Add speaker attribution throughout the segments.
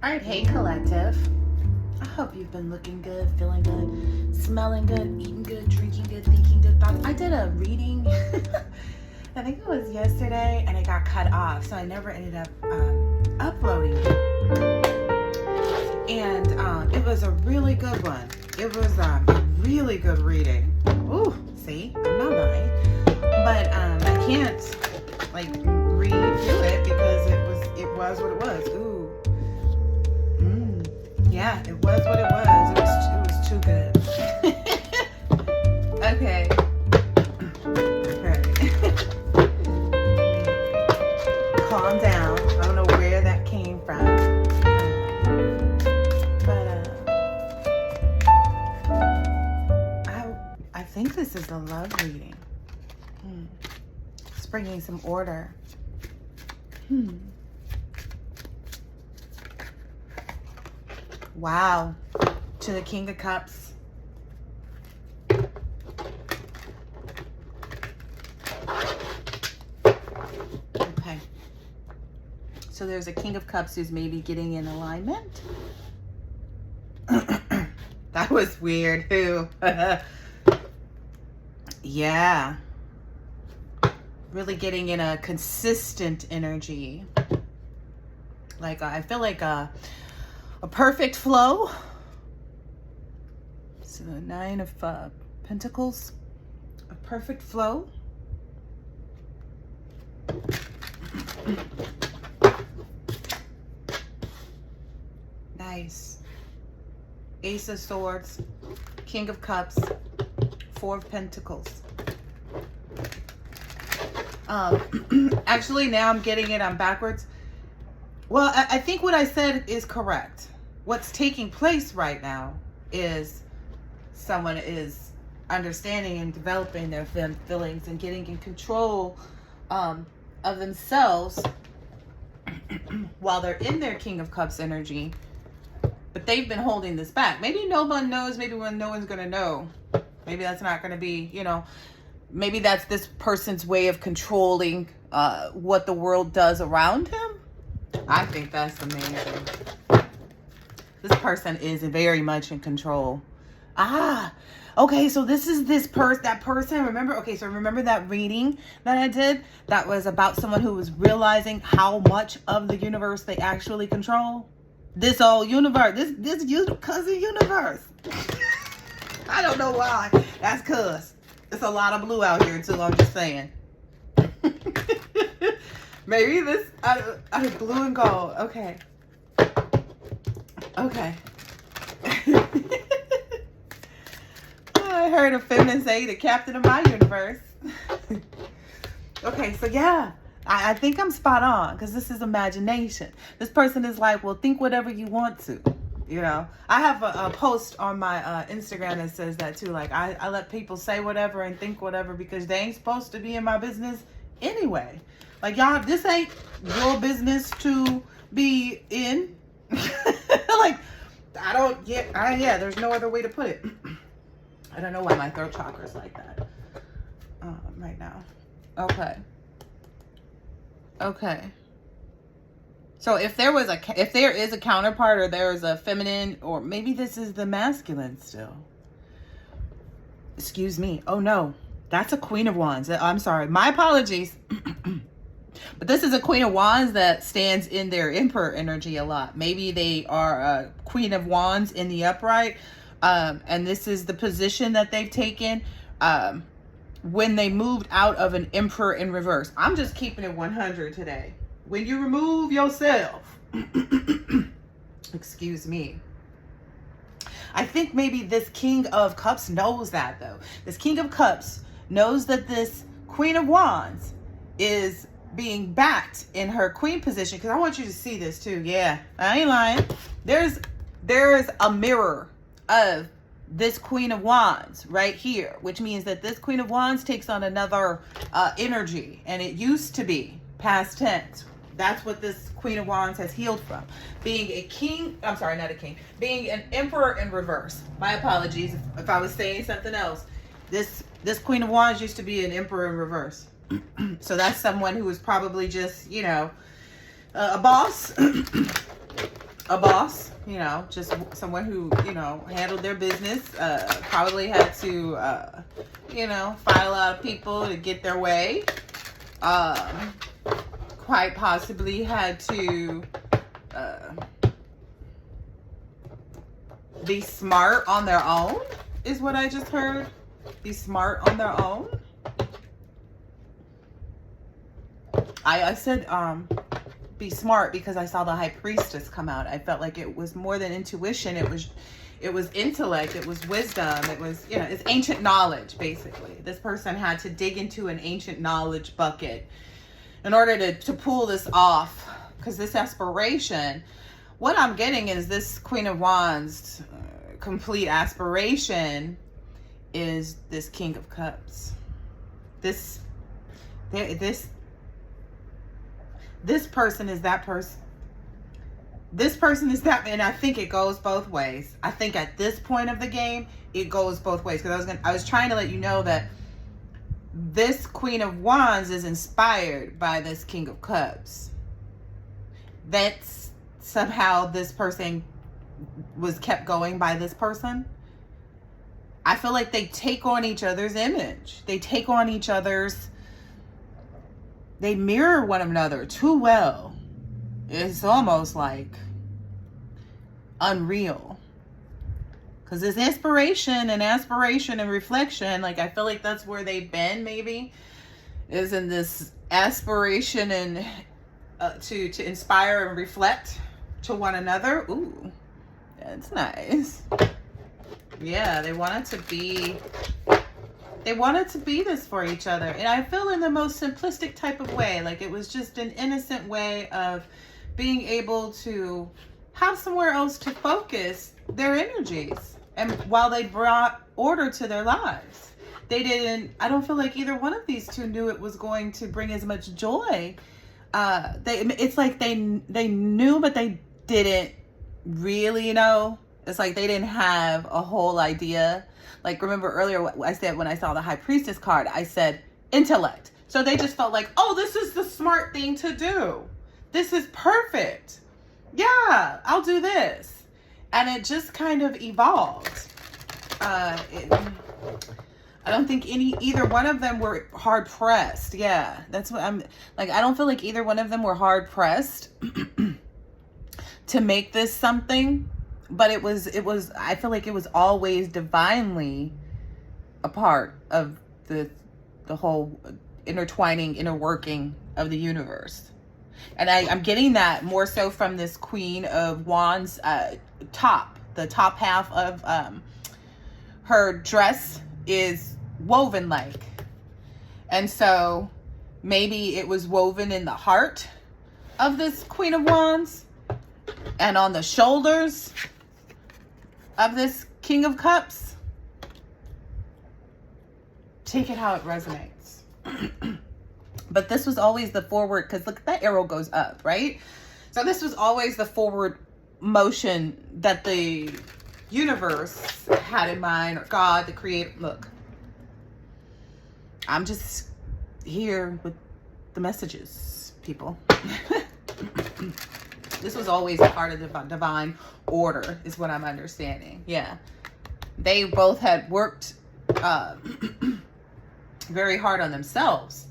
Speaker 1: All right, hey collective. I hope you've been looking good, feeling good, smelling good, eating good, drinking good, thinking good thoughts. I did a reading, I think it was yesterday, and it got cut off, so I never ended up uploading it. And it was a really good one. It was a really good reading. Ooh, see, I'm not lying. But I can't redo it because it was what it was. Ooh. Yeah, it was what it was. It was too good. Okay. Calm down. I don't know where that came from. I think this is a love reading. It's bringing some order. Wow. To the King of Cups. Okay. So there's a King of Cups who's maybe getting in alignment. That was weird. Who? Yeah. Really getting in a consistent energy. Like, I feel like a perfect flow. So the Nine of Pentacles. A perfect flow. Nice. Ace of Swords. King of Cups. Four of Pentacles. Actually, now I'm getting it on backwards. Well, I think what I said is correct. What's taking place right now is someone is understanding and developing their feelings and getting in control of themselves while they're in their King of Cups energy. But they've been holding this back. Maybe no one knows. Maybe when no one's going to know. Maybe that's not going to be, maybe that's this person's way of controlling what the world does around him. I think that's amazing. This person is very much in control. Okay, so this is that person. Remember that reading that I did? That was about someone who was realizing how much of the universe they actually control. This whole universe, this cousin universe. I don't know why. That's cuz it's a lot of blue out here too. I'm just saying. Maybe this blue and gold. Okay. I heard a feminine say the captain of my universe. Okay, so yeah, I think I'm spot on because this is imagination. This person is like, well, think whatever you want to. I have a post on my Instagram that says that too. Like, I let people say whatever and think whatever because they ain't supposed to be in my business anyway. Like, y'all, this ain't your business to be in. Like, there's no other way to put it. I don't know why my throat chakra is like that right now. Okay. So if there is a counterpart, or there is a feminine, or maybe this is the masculine still. Excuse me. Oh no, that's a Queen of Wands. I'm sorry. My apologies. But this is a Queen of Wands that stands in their Emperor energy a lot. Maybe they are a Queen of Wands in the upright. And this is the position that they've taken when they moved out of an Emperor in reverse. I'm just keeping it 100 today. When you remove yourself, excuse me. I think maybe this King of Cups knows that though. This King of Cups knows that this Queen of Wands is being backed in her queen position. Because I want you to see this too. Yeah, I ain't lying. There's a mirror of this Queen of Wands right here, which means that this Queen of Wands takes on another energy, and it used to be past tense. That's what this Queen of Wands has healed from. Being a king, I'm sorry, not a king, being an emperor in reverse. My apologies if I was saying something else. This Queen of Wands used to be an emperor in reverse. So that's someone who was probably just, a boss a boss, you know, just someone who, you know, handled their business, probably had to, you know, fight a lot of people to get their way. Quite possibly had to be smart on their own, is what I just heard. Be smart on their own. I said be smart because I saw the high priestess come out. I felt like it was more than intuition. It was intellect. It was wisdom. It was, you know, it's ancient knowledge, basically. This person had to dig into an ancient knowledge bucket in order to pull this off. Because this aspiration, what I'm getting is this Queen of Wands complete aspiration is this King of Cups. This person is that person. This person is that, and I think it goes both ways. I think at this point of the game, it goes both ways. Because I was trying to let you know that this Queen of Wands is inspired by this King of Cups. That's somehow this person was kept going by this person. I feel like they take on each other's image. They take on each other's, they mirror one another too well. It's almost like unreal. Because this inspiration and aspiration and reflection, like I feel like that's where they've been, maybe, is in this aspiration and to inspire and reflect to one another. Ooh, that's nice. Yeah, they wanted to be this for each other. And I feel in the most simplistic type of way. Like it was just an innocent way of being able to have somewhere else to focus their energies. And while they brought order to their lives, I don't feel like either one of these two knew it was going to bring as much joy. It's like they knew, but they didn't really know. It's like they didn't have a whole idea. Like, remember earlier what I said when I saw the High Priestess card, I said intellect. So they just felt like, oh, this is the smart thing to do. This is perfect. Yeah, I'll do this. And it just kind of evolved. I don't think either one of them were hard pressed. Yeah, that's what I'm like. I don't feel like either one of them were hard pressed to make this something. But it was, I feel like it was always divinely a part of the whole intertwining, inner working of the universe. And I'm getting that more so from this Queen of Wands the top half of her dress is woven like. And so maybe it was woven in the heart of this Queen of Wands and on the shoulders of this King of Cups. Take it how it resonates. But this was always the forward, because look, that arrow goes up, right? So this was always the forward motion that the universe had in mind, or God, the creator. Look, I'm just here with the messages, people. This was always a part of the divine order, is what I'm understanding. Yeah. They both had worked very hard on themselves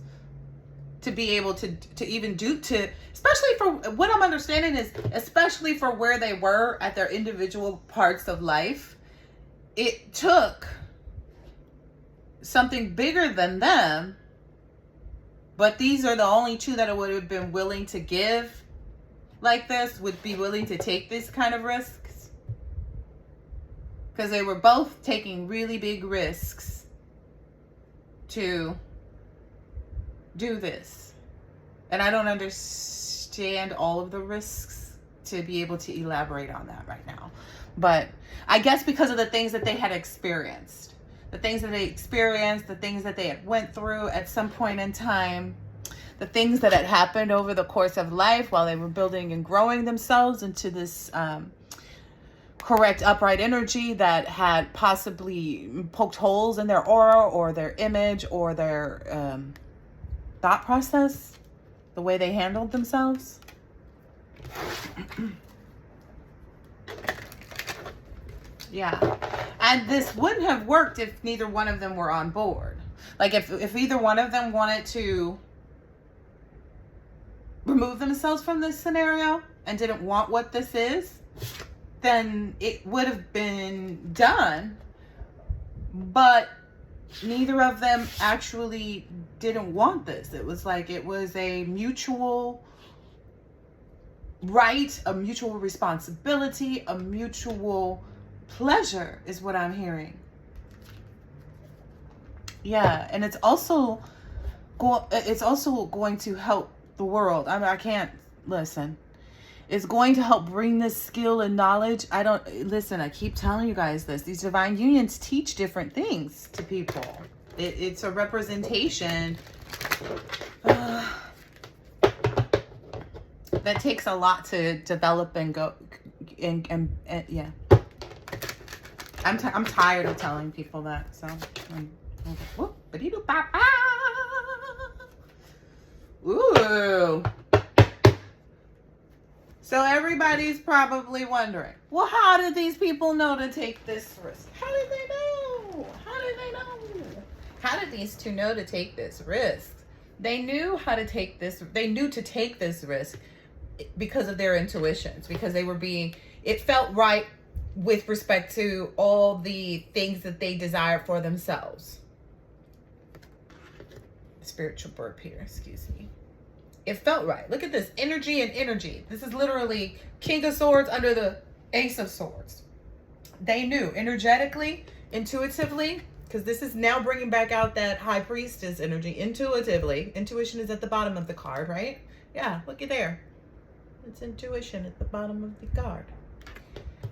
Speaker 1: to be able to even especially for what I'm understanding is, especially for where they were at their individual parts of life, it took something bigger than them. But these are the only two that would have been willing to give like this, would be willing to take this kind of risks, because they were both taking really big risks to do this. And I don't understand all of the risks to be able to elaborate on that right now, but I guess because of the things that they had experienced, the things that they had went through at some point in time, the things that had happened over the course of life while they were building and growing themselves into this correct upright energy that had possibly poked holes in their aura or their image or their thought process, the way they handled themselves. Yeah. And this wouldn't have worked if neither one of them were on board. Like if either one of them wanted to remove themselves from this scenario and didn't want what this is, then it would have been done. But neither of them actually didn't want this. It was like it was a mutual right, a mutual responsibility, a mutual pleasure is what I'm hearing. Yeah, and it's also going to help the world. I can't listen. It's going to help bring this skill and knowledge. I keep telling you guys this. These divine unions teach different things to people. It's a representation that takes a lot to develop and go and yeah. I'm tired of telling people that. So ooh. So everybody's probably wondering, well, how did these people know to take this risk? How did they know? How did they know? How did these two know to take this risk? They knew how to take this. They knew to take this risk because of their intuitions, because it felt right with respect to all the things that they desired for themselves. Spiritual burp here, excuse me. It felt right. Look at this energy and energy. This is literally King of Swords under the Ace of Swords. They knew energetically, intuitively, because this is now bringing back out that High Priestess energy intuitively. Intuition is at the bottom of the card, right? Yeah, look at there. It's intuition at the bottom of the card.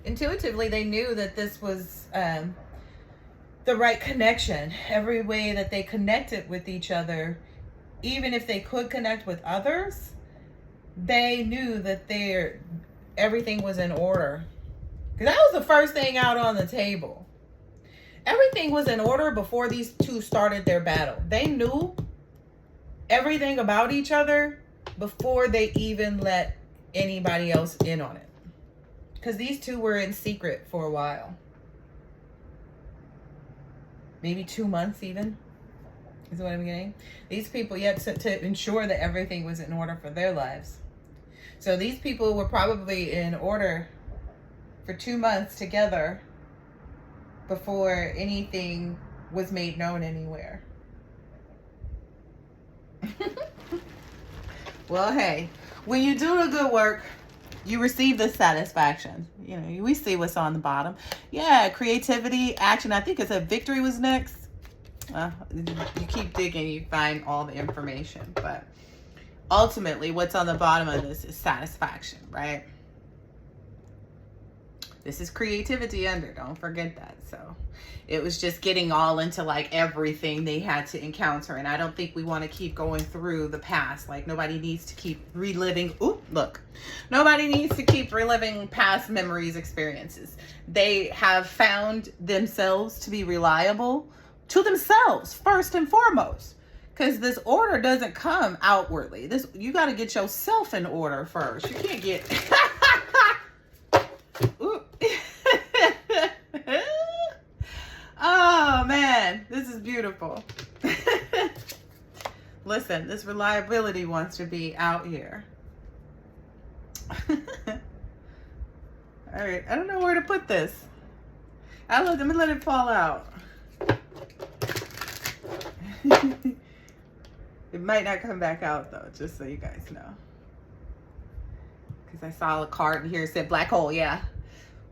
Speaker 1: Intuitively, they knew that this was the right connection. Every way that they connected with each other, even if they could connect with others, they knew that everything was in order. Because that was the first thing out on the table. Everything was in order before these two started their battle. They knew everything about each other before they even let anybody else in on it. Because these two were in secret for a while. Maybe 2 months even. Is what I'm getting. These people yet to ensure that everything was in order for their lives. So these people were probably in order for 2 months together before anything was made known anywhere. Well, hey, when you do the good work, you receive the satisfaction. You know, we see what's on the bottom. Yeah, creativity, action. I think it said victory was next. You keep digging, you find all the information. But ultimately, what's on the bottom of this is satisfaction, right? This is creativity under. Don't forget that. So it was just getting all into like everything they had to encounter. And I don't think we want to keep going through the past. Like nobody needs to keep reliving. Nobody needs to keep reliving past memories, experiences. They have found themselves to be reliable to themselves first and foremost. Because this order doesn't come outwardly. You got to get yourself in order first. You can't get... Oh man, this is beautiful. Listen, this reliability wants to be out here. All right, I don't know where to put this. Let me let it fall out. It might not come back out though, just so you guys know. Because I saw a card in here that said black hole, yeah.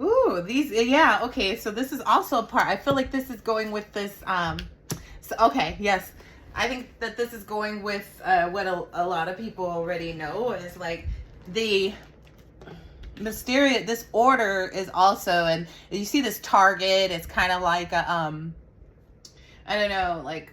Speaker 1: Ooh, yeah, okay, so this is also a part. I feel like this is going with this, okay, yes. I think that this is going with what a lot of people already know. Is like the mysterious, this order is also, and you see this target, it's kind of like a, I don't know, like,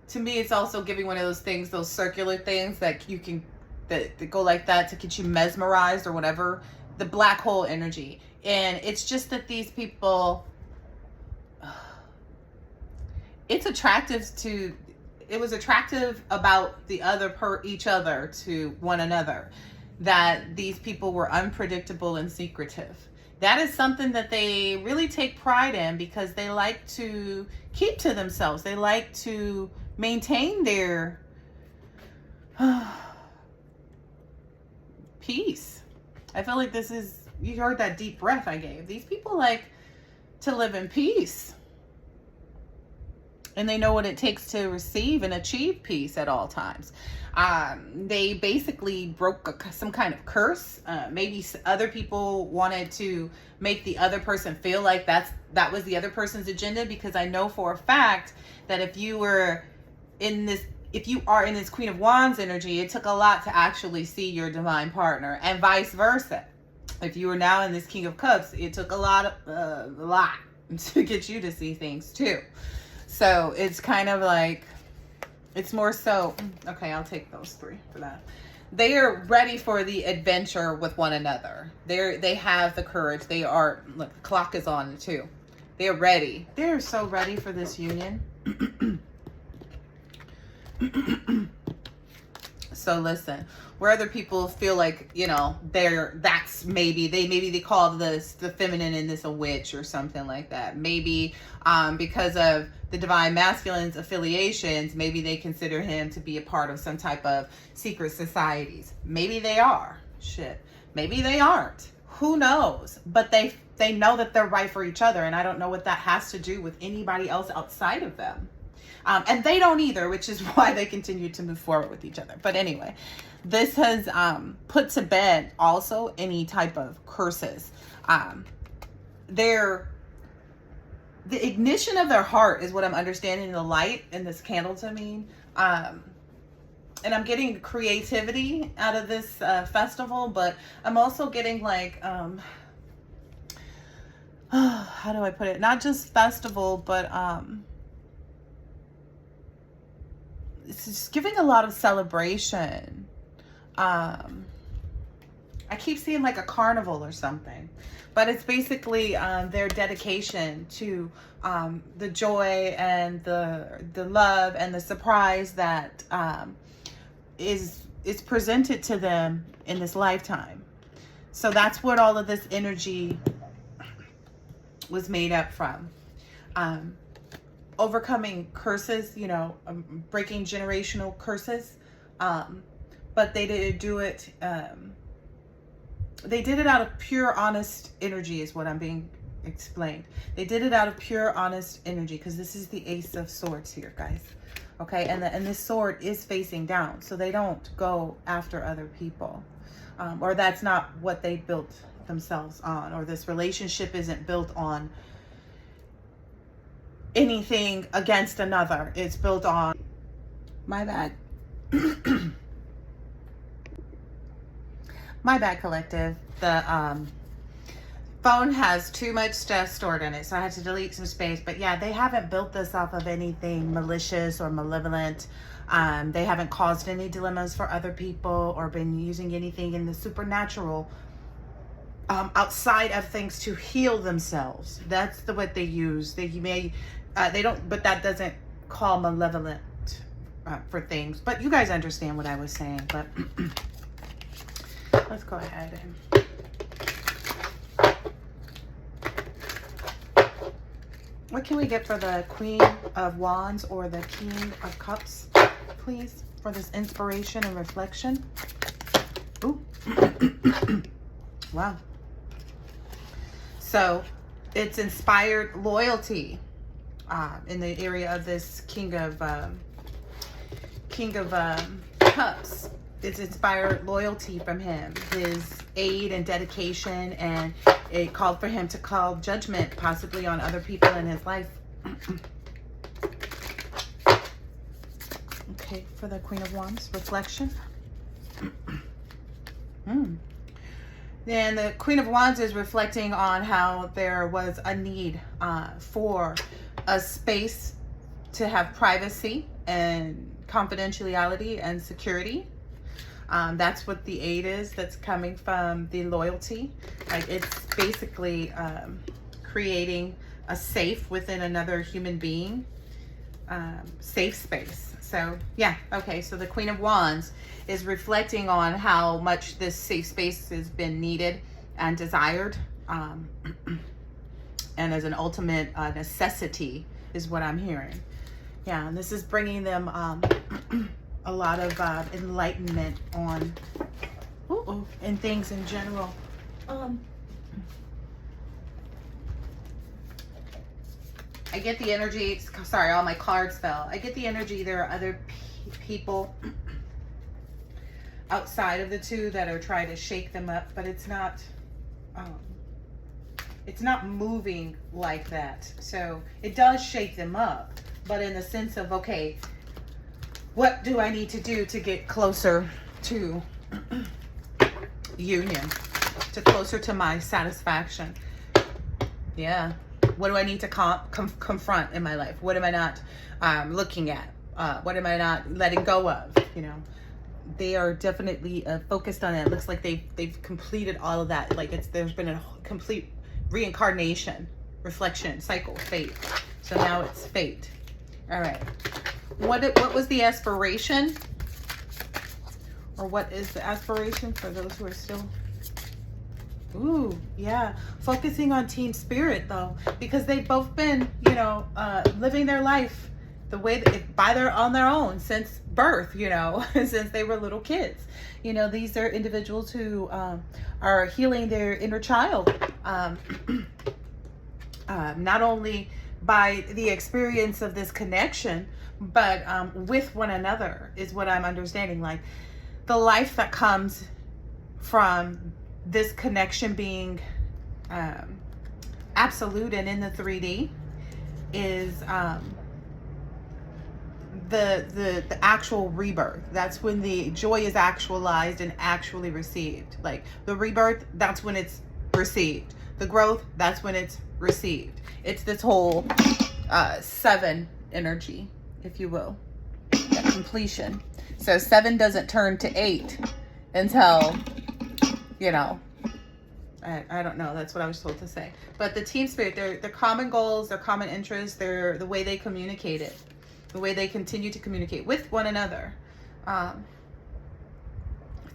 Speaker 1: to me, it's also giving one of those things, those circular things that you can, that go like that to get you mesmerized or whatever. The black hole energy. And it's just that these people, it was attractive about each other to one another, that these people were unpredictable and secretive. That is something that they really take pride in because they like to keep to themselves. They like to maintain their peace. I feel like this is, you heard that deep breath I gave. These people like to live in peace. And they know what it takes to receive and achieve peace at all times. They basically broke some kind of curse. Maybe other people wanted to make the other person feel like that was the other person's agenda, because I know for a fact that if you are in this Queen of Wands energy, it took a lot to actually see your divine partner, and vice versa. If you are now in this King of Cups, it took a lot to get you to see things too. So it's kind of like, it's more so, okay, I'll take those 3 for that. They are ready for the adventure with one another. They have the courage. They are, look, the clock is on too. They're ready. They're so ready for this union. So listen, where other people feel like, you know, maybe they call this the feminine in this a witch or something like that. Maybe because of the divine masculine's affiliations, maybe they consider him to be a part of some type of secret societies. Maybe they are. Shit. Maybe they aren't. Who knows? But they know that they're right for each other, and I don't know what that has to do with anybody else outside of them. And they don't either, which is why they continue to move forward with each other. But anyway, this has put to bed also any type of curses. The ignition of their heart is what I'm understanding in the light in this candle to me. And I'm getting creativity out of this festival, but I'm also getting like, how do I put it? Not just festival, but it's just giving a lot of celebration. I keep seeing like a carnival or something, but it's basically their dedication to the joy and the love and the surprise that is presented to them in this lifetime. So that's what all of this energy was made up from. Overcoming curses, you know, breaking generational curses. But they didn't do it. They did it out of pure, honest energy is what I'm being explained. They did it out of pure, honest energy, because this is the Ace of Swords here, guys. Okay, and this sword is facing down, so they don't go after other people. Or that's not what they built themselves on, or this relationship isn't built on anything against another. It's built on, my bad. My bad, collective. The phone has too much stuff stored in it, so I had to delete some space. But yeah, they haven't built this off of anything malicious or malevolent. They haven't caused any dilemmas for other people or been using anything in the supernatural outside of things to heal themselves. That's what they use. They don't, but that doesn't call malevolent for things. But you guys understand what I was saying. But let's go ahead and what can we get for the Queen of Wands or the King of Cups, please, for this inspiration and reflection? Ooh. Wow. So it's inspired loyalty in the area of this King of Cups. It's inspired loyalty from him, his aid and dedication, and it called for him to call judgment possibly on other people in his life. Okay, for the Queen of Wands, reflection. And the Queen of Wands is reflecting on how there was a need for a space to have privacy and confidentiality and security. That's what the aid is that's coming from the loyalty. Like, it's basically creating a safe within another human being, safe space. So yeah, okay, so the Queen of Wands is reflecting on how much this safe space has been needed and desired um, and as an ultimate necessity is what I'm hearing. Yeah, and this is bringing them a lot of enlightenment on and things in general. I get the energy, sorry, all my cards fell. I get the energy there are other people outside of the two that are trying to shake them up, but it's not moving like that. So it does shake them up, but in the sense of, okay, what do I need to do to get closer to union, to closer to my satisfaction? Yeah. What do I need to confront in my life? What am I not looking at? What am I not letting go of? You know, they are definitely focused on it. It looks like they've completed all of that. Like there's been a complete reincarnation, reflection, cycle, fate. So now it's fate. All right. What was the aspiration? Or what is the aspiration for those who are still... Ooh, yeah. Focusing on team spirit, though, because they've both been, you know, living their life the way that on their own since birth, you know, since they were little kids. You know, these are individuals who are healing their inner child, not only by the experience of this connection, but with one another is what I'm understanding. Like the life that comes from this connection being absolute and in the 3D is the actual rebirth. That's when the joy is actualized and actually received. Like the rebirth, that's when it's received. The growth, that's when it's received. It's this whole 7 energy, if you will, that completion. So 7 doesn't turn to 8 until, you know, I don't know. That's what I was told to say. But the team spirit, their common goals, their common interests, the way they communicate it, the way they continue to communicate with one another. It's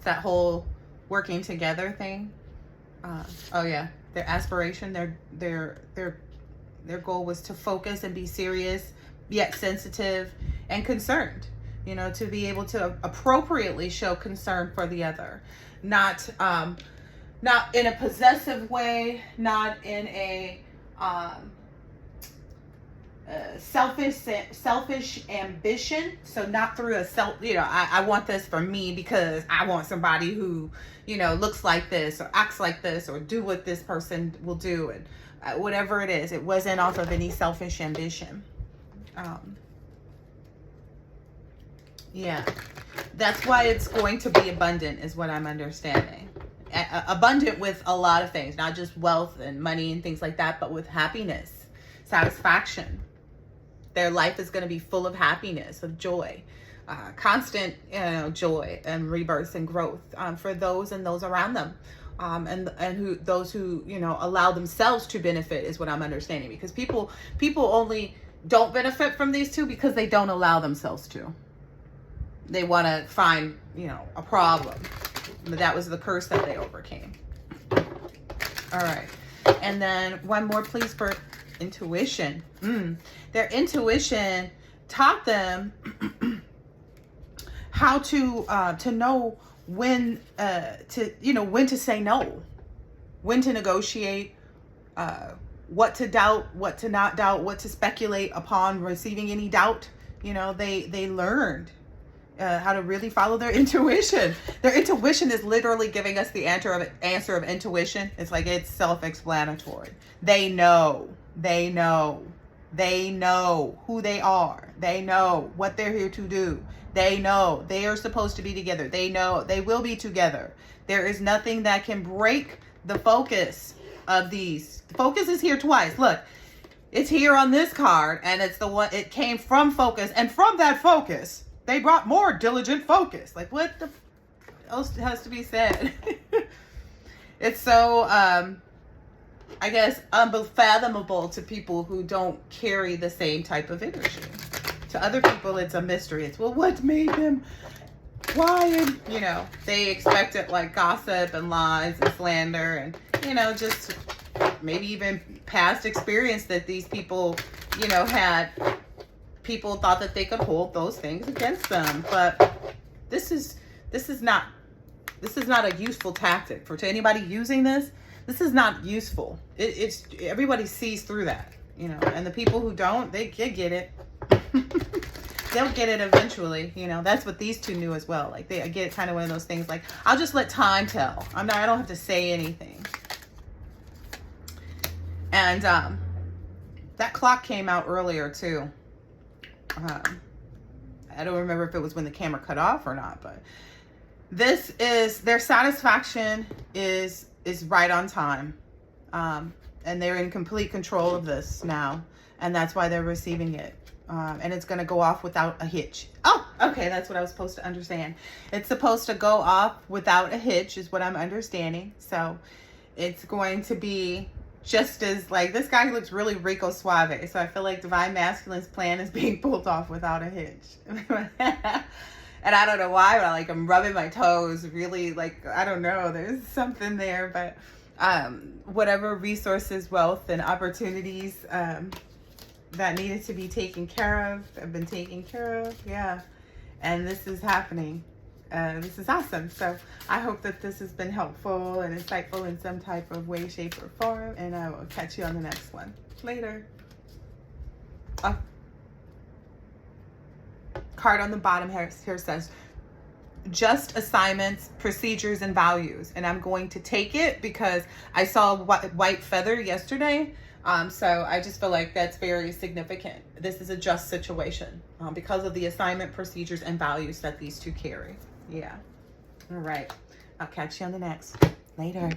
Speaker 1: that whole working together thing. Oh yeah, their aspiration, their goal was to focus and be serious, yet sensitive and concerned. You know, to be able to appropriately show concern for the other, not in a possessive way, not in a selfish ambition. So not through a I want this for me because I want somebody who, you know, looks like this or acts like this or do what this person will do, and whatever it is. It wasn't off of any selfish ambition. Yeah, that's why it's going to be abundant is what I'm understanding. Abundant with a lot of things, not just wealth and money and things like that, but with happiness, satisfaction. Their life is going to be full of happiness, of joy, constant, joy and rebirth and growth for those and those around them, and those who allow themselves to benefit is what I'm understanding. Because people only don't benefit from these two because they don't allow themselves to. They want to find a problem. But that was the curse that they overcame. All right. And then one more, please, for intuition. Their intuition taught them how to know when when to say no, when to negotiate, what to doubt, what to not doubt, what to speculate upon receiving any doubt. They learned how to really follow their intuition. Their intuition is literally giving us the answer of intuition. It's like it's self-explanatory. They know who they are. They know what they're here to do. They know they are supposed to be together. They know they will be together. There is nothing that can break the focus of these. The focus is here twice. Look, it's here on this card, and it's the one. It came from focus, and from that focus, they brought more diligent focus. Like, what the else has to be said? It's so, I guess, unfathomable to people who don't carry the same type of energy. To other people, it's a mystery. It's, well, what made them? Why? And, they expect it like gossip and lies and slander and, just maybe even past experience that these people, you know, had. People thought that they could hold those things against them, but this is not a useful tactic for, to anybody using this. This is not useful. It's everybody sees through that, you know, and the people who don't, they get it. They'll get it eventually, you know. That's what these two knew as well. Like, I get kind of one of those things like, I'll just let time tell. I don't have to say anything. And that clock came out earlier too. I don't remember if it was when the camera cut off or not, but this is their satisfaction is right on time. And they're in complete control of this now, and that's why they're receiving it. And it's going to go off without a hitch. Oh, okay. That's what I was supposed to understand. It's supposed to go off without a hitch is what I'm understanding. So it's going to be just as, like, this guy looks really Rico Suave. So I feel like Divine Masculine's plan is being pulled off without a hitch. And I don't know why, but I'm rubbing my toes really, like, I don't know. There's something there, but whatever resources, wealth, and opportunities that needed to be taken care of have been taken care of. Yeah. And this is happening. This is awesome. So I hope that this has been helpful and insightful in some type of way, shape, or form. And I will catch you on the next one. Later. Oh. Card on the bottom here says, just assignments, procedures, and values. And I'm going to take it because I saw white feather yesterday. So I just feel like that's very significant. This is a just situation because of the assignment, procedures, and values that these two carry. Yeah. All right. I'll catch you on the next. Later.